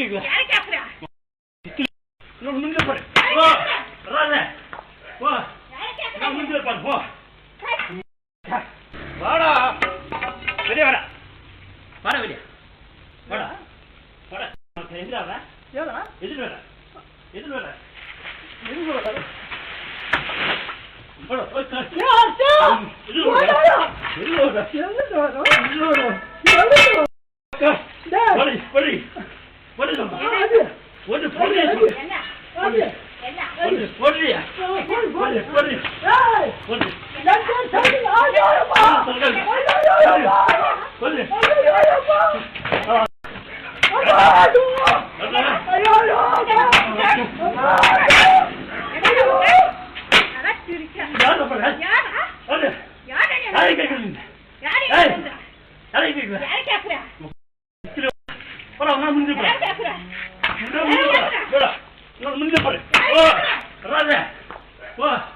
கேக்குற யாரை கேக்குற நான் முன்ன பாரு வா ரானே வா யாரை கேக்குற நான் முன்ன பாரு வா வாடா வெளிய வாடா வாடா வெளிய வாடா வாடா எதுல வர ஏடா எதுல வர எதுல வர எதுல வர வாடா ஓய் யா எதுல வர எதுல வர எதுல வர What is it? What is What?